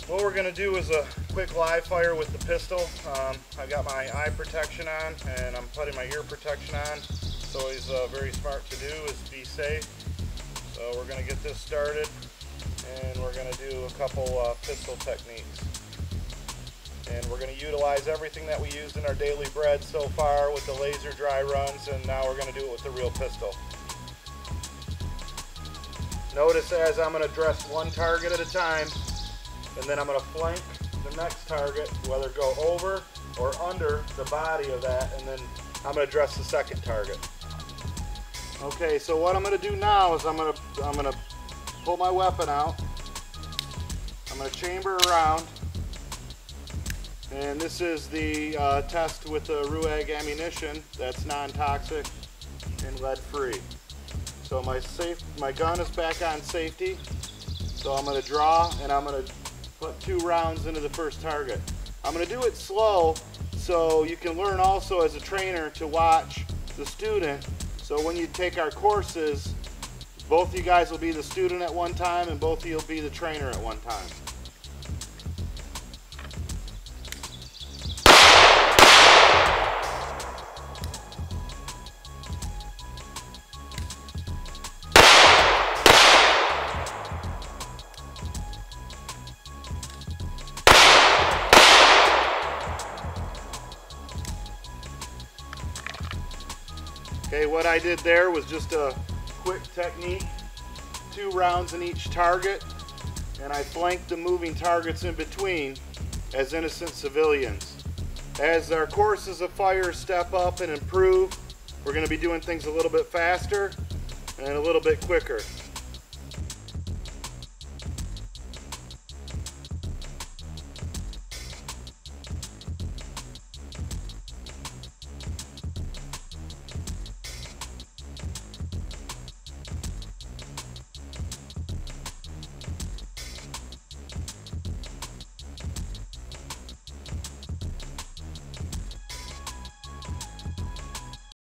What we're going to do is a quick live fire with the pistol. I've got my eye protection on and I'm putting my ear protection on. It's always very smart to do is be safe. So we're going to get this started and we're going to do a couple pistol techniques. And we're going to utilize everything that we used in our daily bread so far with the laser dry runs, and now we're going to do it with the real pistol. Notice as I'm going to dress one target at a time, and then I'm going to flank the next target, whether go over or under the body of that, and then I'm going to dress the second target. Okay, so what I'm going to do now is I'm going to pull my weapon out. I'm going to chamber around, and this is the test with the RUAG ammunition that's non-toxic and lead-free. So my gun is back on safety. So I'm going to draw and I'm going to put 2 rounds into the first target. I'm going to do it slow so you can learn also as a trainer to watch the student. So when you take our courses, both you guys will be the student at one time and both of you will be the trainer at one time. Okay, what I did there was just a quick technique, 2 rounds in each target, and I flanked the moving targets in between as innocent civilians. As our courses of fire step up and improve, we're going to be doing things a little bit faster and a little bit quicker.